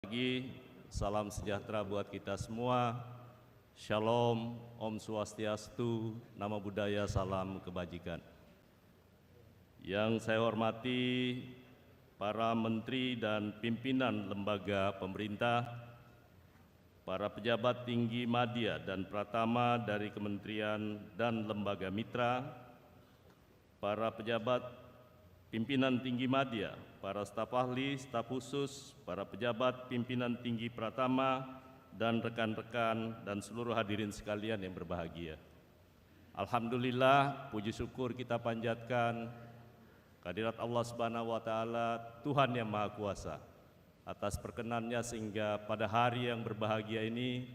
Pagi, salam sejahtera buat kita semua. Shalom, Om Swastiastu, Namo Buddhaya, salam kebajikan. Yang saya hormati para menteri dan pimpinan lembaga pemerintah, para pejabat tinggi madya dan pratama dari kementerian dan lembaga mitra, para pejabat pimpinan tinggi madya, para staf ahli, staf khusus, para pejabat pimpinan tinggi pratama, dan rekan-rekan dan seluruh hadirin sekalian yang berbahagia. Alhamdulillah, puji syukur kita panjatkan kehadirat Allah Subhanahu wa Ta'ala, Tuhan yang Maha Kuasa, atas perkenannya sehingga pada hari yang berbahagia ini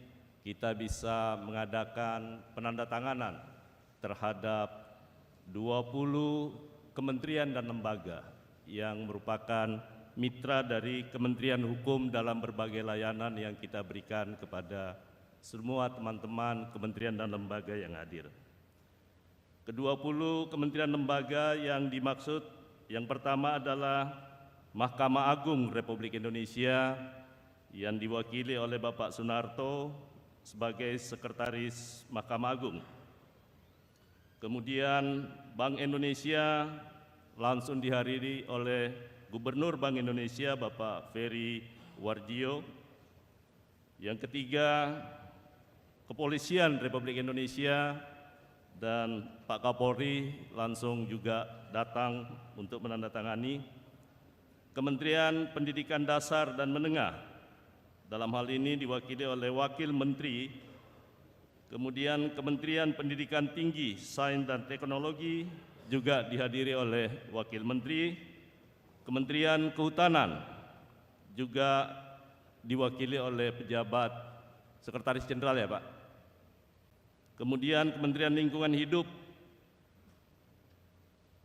kita bisa mengadakan penandatanganan terhadap 20 kementerian dan lembaga yang merupakan mitra dari Kementerian Hukum dalam berbagai layanan yang kita berikan kepada semua teman-teman kementerian dan lembaga yang hadir. Ke-20 kementerian lembaga yang dimaksud, yang pertama adalah Mahkamah Agung Republik Indonesia yang diwakili oleh Bapak Sunarto sebagai Sekretaris Mahkamah Agung. Kemudian Bank Indonesia langsung dihadiri oleh Gubernur Bank Indonesia Bapak Ferry Warjio. Yang ketiga, Kepolisian Republik Indonesia dan Pak Kapolri langsung juga datang untuk menandatangani. Kementerian Pendidikan Dasar dan Menengah, dalam hal ini diwakili oleh Wakil Menteri. Kemudian Kementerian Pendidikan Tinggi, Sains dan Teknologi juga dihadiri oleh Wakil Menteri. Kementerian Kehutanan juga diwakili oleh pejabat Sekretaris Jenderal ya Pak. Kemudian Kementerian Lingkungan Hidup,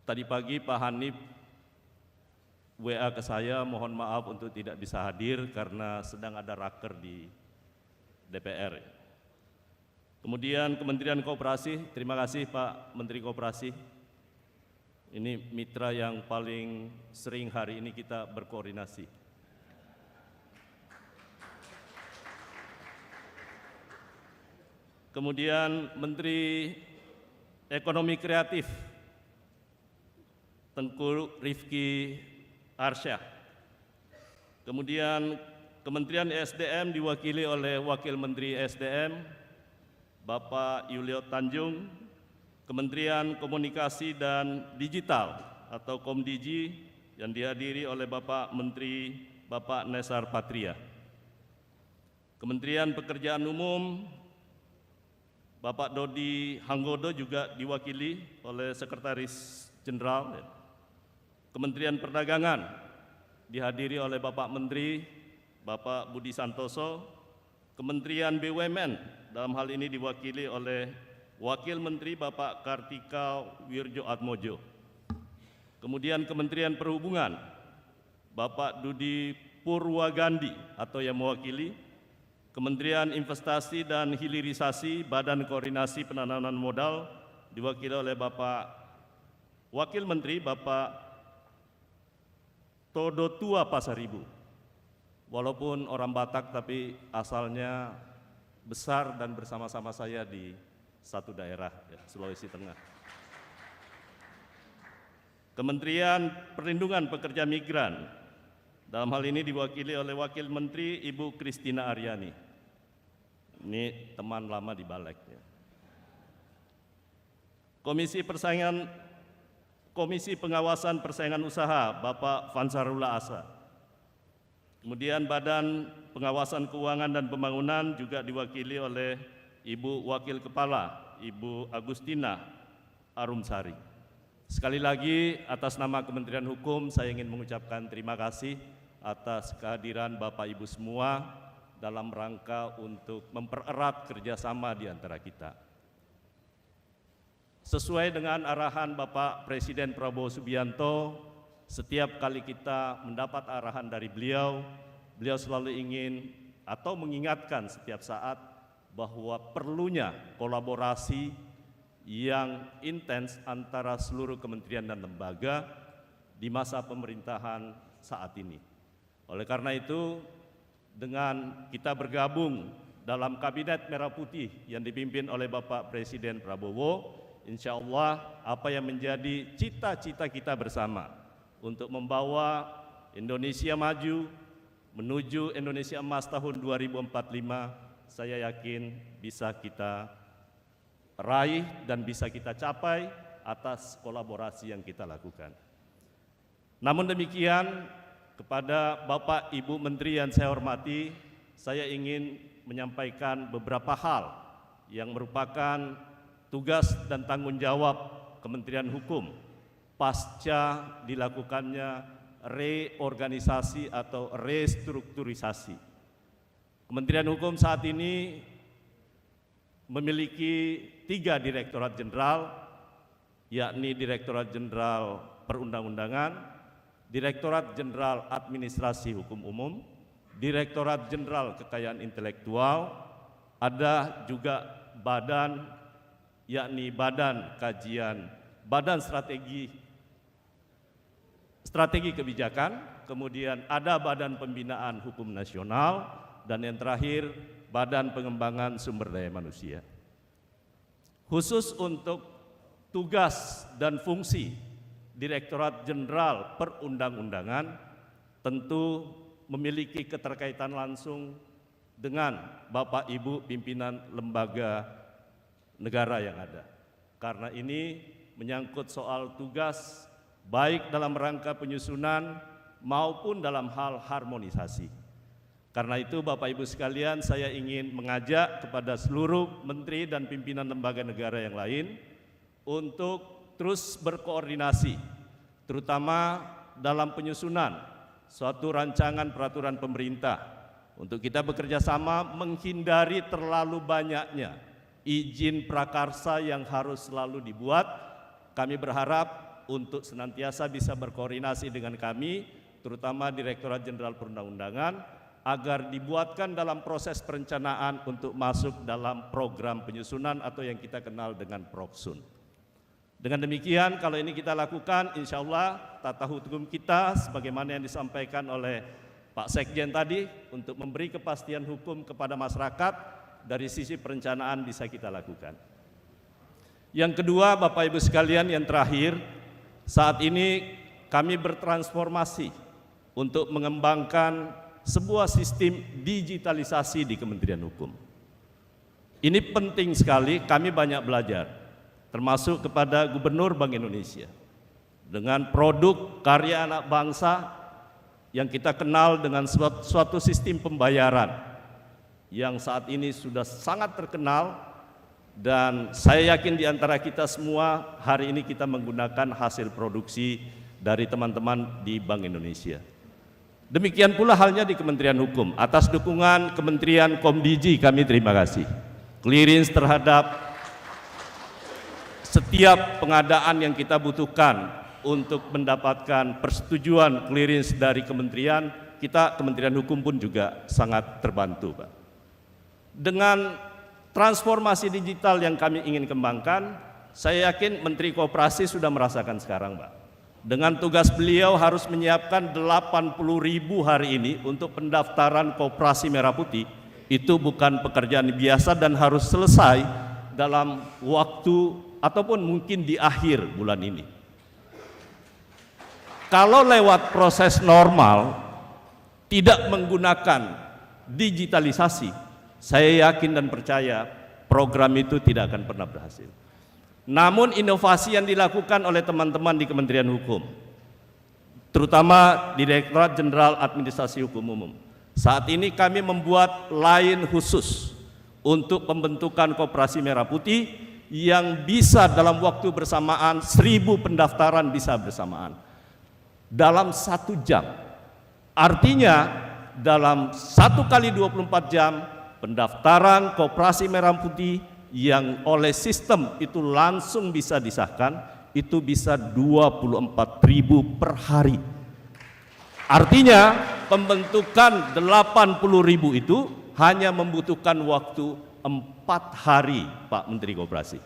tadi pagi Pak Hanif WA ke saya, mohon maaf untuk tidak bisa hadir karena sedang ada raker di DPR. Kemudian Kementerian Koperasi, terima kasih Pak Menteri Koperasi. Ini mitra yang paling sering hari ini kita berkoordinasi. Kemudian Menteri Ekonomi Kreatif, Tengku Rifki Arsyah. Kemudian Kementerian SDM diwakili oleh Wakil Menteri SDM, Bapak Yulio Tanjung. Kementerian Komunikasi dan Digital atau Komdigi yang dihadiri oleh Bapak Menteri Bapak Nesar Patria. Kementerian Pekerjaan Umum, Bapak Dodi Hanggodo juga diwakili oleh Sekretaris Jenderal. Kementerian Perdagangan dihadiri oleh Bapak Menteri Bapak Budi Santoso. Kementerian BUMN dalam hal ini diwakili oleh Wakil Menteri Bapak Kartika Wirjoatmojo. Kemudian Kementerian Perhubungan, Bapak Dudi Purwagandi atau yang mewakili. Kementerian Investasi dan Hilirisasi, Badan Koordinasi Penanaman Modal diwakili oleh Bapak Wakil Menteri Bapak Todotua Pasaribu. Walaupun orang Batak tapi asalnya besar dan bersama-sama saya di satu daerah, Sulawesi Tengah. Kementerian Perlindungan Pekerja Migran, dalam hal ini diwakili oleh Wakil Menteri Ibu Kristina Aryani. Ini teman lama di Balek. Komisi Pengawasan Persaingan Usaha, Bapak Fansarullah Asa. Kemudian Badan Pengawasan Keuangan dan Pembangunan juga diwakili oleh Ibu Wakil Kepala, Ibu Agustina Arumsari. Sekali lagi atas nama Kementerian Hukum saya ingin mengucapkan terima kasih atas kehadiran Bapak Ibu semua dalam rangka untuk mempererat kerjasama di antara kita. Sesuai dengan arahan Bapak Presiden Prabowo Subianto, setiap kali kita mendapat arahan dari beliau selalu ingin atau mengingatkan setiap saat bahwa perlunya kolaborasi yang intens antara seluruh kementerian dan lembaga di masa pemerintahan saat ini. Oleh karena itu, dengan kita bergabung dalam Kabinet Merah Putih yang dipimpin oleh Bapak Presiden Prabowo, insya Allah apa yang menjadi cita-cita kita bersama untuk membawa Indonesia maju menuju Indonesia Emas tahun 2045, saya yakin bisa kita raih dan bisa kita capai atas kolaborasi yang kita lakukan. Namun demikian, kepada Bapak Ibu Menteri yang saya hormati, saya ingin menyampaikan beberapa hal yang merupakan tugas dan tanggung jawab Kementerian Hukum pasca dilakukannya reorganisasi atau restrukturisasi. Kementerian Hukum saat ini memiliki 3 direktorat jenderal, yakni Direktorat Jenderal Perundang-undangan, Direktorat Jenderal Administrasi Hukum Umum, Direktorat Jenderal Kekayaan Intelektual, ada juga badan, yakni Badan Strategi Kebijakan, kemudian ada Badan Pembinaan Hukum Nasional, dan yang terakhir Badan Pengembangan Sumber Daya Manusia. Khusus untuk tugas dan fungsi Direktorat Jenderal Perundang-undangan tentu memiliki keterkaitan langsung dengan Bapak Ibu pimpinan lembaga negara yang ada. Karena ini menyangkut soal tugas baik dalam rangka penyusunan maupun dalam hal harmonisasi. Karena itu Bapak Ibu sekalian, saya ingin mengajak kepada seluruh menteri dan pimpinan lembaga negara yang lain untuk terus berkoordinasi, terutama dalam penyusunan suatu rancangan peraturan pemerintah untuk kita bekerja sama menghindari terlalu banyaknya izin prakarsa yang harus selalu dibuat. Kami berharap untuk senantiasa bisa berkoordinasi dengan kami, terutama Direktorat Jenderal Perundang-undangan, agar dibuatkan dalam proses perencanaan untuk masuk dalam program penyusunan atau yang kita kenal dengan Proksun. Dengan demikian, kalau ini kita lakukan, insya Allah tata hukum kita sebagaimana yang disampaikan oleh Pak Sekjen tadi, untuk memberi kepastian hukum kepada masyarakat dari sisi perencanaan bisa kita lakukan. Yang kedua, Bapak Ibu sekalian, yang terakhir, saat ini kami bertransformasi untuk mengembangkan sebuah sistem digitalisasi di Kementerian Hukum. Ini penting sekali, kami banyak belajar, termasuk kepada Gubernur Bank Indonesia. Dengan produk karya anak bangsa yang kita kenal dengan suatu sistem pembayaran yang saat ini sudah sangat terkenal, dan saya yakin di antara kita semua hari ini kita menggunakan hasil produksi dari teman-teman di Bank Indonesia. Demikian pula halnya di Kementerian Hukum. Atas dukungan Kementerian Komdiji kami terima kasih. Clearance terhadap setiap pengadaan yang kita butuhkan untuk mendapatkan persetujuan clearance dari kementerian, kita Kementerian Hukum pun juga sangat terbantu, Pak. Dengan transformasi digital yang kami ingin kembangkan, saya yakin Menteri Koperasi sudah merasakan sekarang, Pak. Dengan tugas beliau harus menyiapkan 80.000 hari ini untuk pendaftaran Koperasi Merah Putih. Itu bukan pekerjaan biasa dan harus selesai dalam waktu ataupun mungkin di akhir bulan ini. Kalau lewat proses normal, tidak menggunakan digitalisasi, saya yakin dan percaya program itu tidak akan pernah berhasil. Namun inovasi yang dilakukan oleh teman-teman di Kementerian Hukum, terutama Direktorat Jenderal Administrasi Hukum Umum, saat ini kami membuat line khusus untuk pembentukan Koperasi Merah Putih yang bisa dalam waktu bersamaan 1.000 pendaftaran bisa bersamaan dalam 1 jam. Artinya dalam 1 kali 24 jam pendaftaran Koperasi Merah Putih yang oleh sistem itu langsung bisa disahkan, itu bisa 24.000 per hari. Artinya pembentukan 80.000 itu hanya membutuhkan waktu 4 hari, Pak Menteri Koperasi.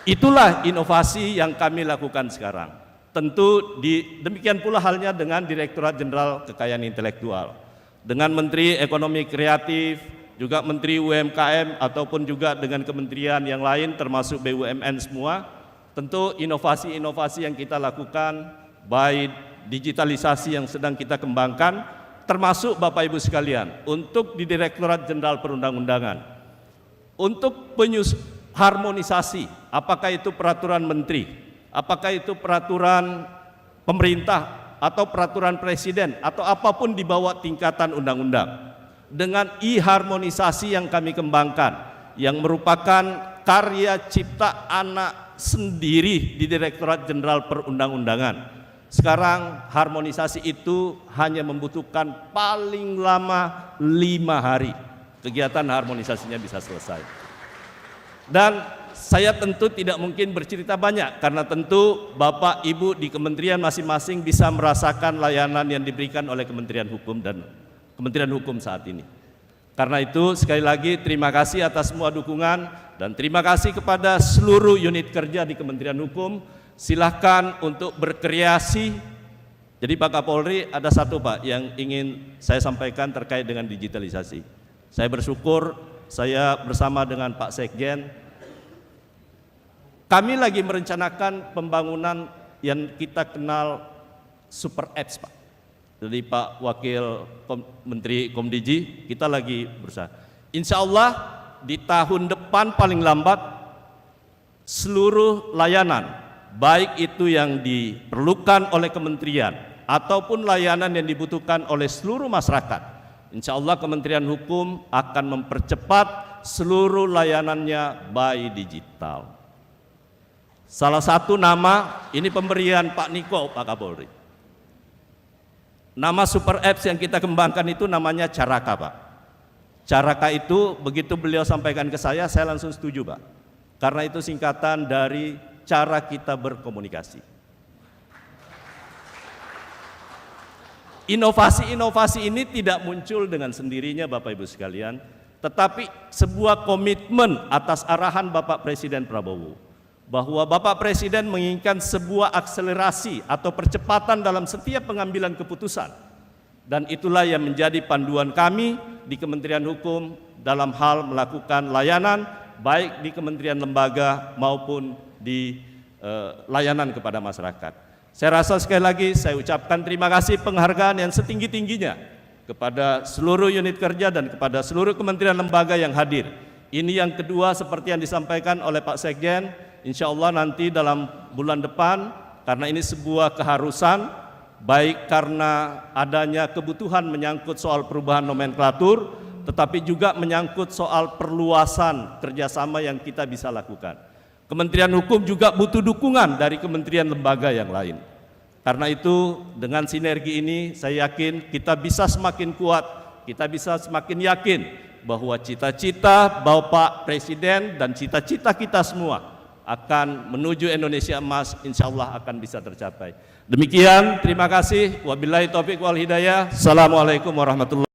Itulah inovasi yang kami lakukan sekarang. Tentu demikian pula halnya dengan Direktorat Jenderal Kekayaan Intelektual. dengan Menteri Ekonomi Kreatif, juga Menteri UMKM ataupun juga dengan kementerian yang lain termasuk BUMN semua. Tentu inovasi-inovasi yang kita lakukan, baik digitalisasi yang sedang kita kembangkan, termasuk Bapak Ibu sekalian, untuk di Direktorat Jenderal Perundang-undangan, untuk harmonisasi, apakah itu peraturan menteri, apakah itu peraturan pemerintah, atau peraturan presiden, atau apapun di bawah tingkatan undang-undang. Dengan e-harmonisasi yang kami kembangkan, yang merupakan karya cipta anak sendiri di Direktorat Jenderal Perundang-undangan. Sekarang harmonisasi itu hanya membutuhkan paling lama 5 hari. Kegiatan harmonisasinya bisa selesai. Dan saya tentu tidak mungkin bercerita banyak, karena tentu Bapak Ibu di kementerian masing-masing bisa merasakan layanan yang diberikan oleh Kementerian Hukum dan Kementerian Hukum saat ini. Karena itu sekali lagi terima kasih atas semua dukungan dan terima kasih kepada seluruh unit kerja di Kementerian Hukum. Silahkan untuk berkreasi. Jadi Pak Kapolri, ada satu Pak yang ingin saya sampaikan terkait dengan digitalisasi. Saya bersyukur saya bersama dengan Pak Sekjen, kami lagi merencanakan pembangunan yang kita kenal super apps Pak. Jadi Pak Wakil Menteri Komdiji, kita lagi berusaha. Insya Allah di tahun depan paling lambat seluruh layanan, baik itu yang diperlukan oleh kementerian ataupun layanan yang dibutuhkan oleh seluruh masyarakat, insya Allah Kementerian Hukum akan mempercepat seluruh layanannya by digital. Salah satu nama, ini pemberian Pak Niko, Pak Kapolri. Nama super apps yang kita kembangkan itu namanya Caraka Pak. Caraka itu begitu beliau sampaikan ke saya langsung setuju Pak. Karena itu singkatan dari cara kita berkomunikasi. Inovasi-inovasi ini tidak muncul dengan sendirinya Bapak Ibu sekalian, tetapi sebuah komitmen atas arahan Bapak Presiden Prabowo, bahwa Bapak Presiden menginginkan sebuah akselerasi atau percepatan dalam setiap pengambilan keputusan. Dan itulah yang menjadi panduan kami di Kementerian Hukum dalam hal melakukan layanan, baik di kementerian lembaga maupun di layanan kepada masyarakat. Saya rasa sekali lagi saya ucapkan terima kasih penghargaan yang setinggi-tingginya kepada seluruh unit kerja dan kepada seluruh kementerian lembaga yang hadir. Ini yang kedua seperti yang disampaikan oleh Pak Sekjen. Insya Allah nanti dalam bulan depan, karena ini sebuah keharusan, baik karena adanya kebutuhan menyangkut soal perubahan nomenklatur, tetapi juga menyangkut soal perluasan kerjasama yang kita bisa lakukan. Kementerian Hukum juga butuh dukungan dari kementerian lembaga yang lain. Karena itu dengan sinergi ini saya yakin kita bisa semakin kuat, kita bisa semakin yakin bahwa cita-cita Bapak Presiden dan cita-cita kita semua akan menuju Indonesia emas, insya Allah akan bisa tercapai. Demikian, terima kasih. Wabillahi taufiq wal hidayah. Assalamualaikum warahmatullahi wabarakatuh.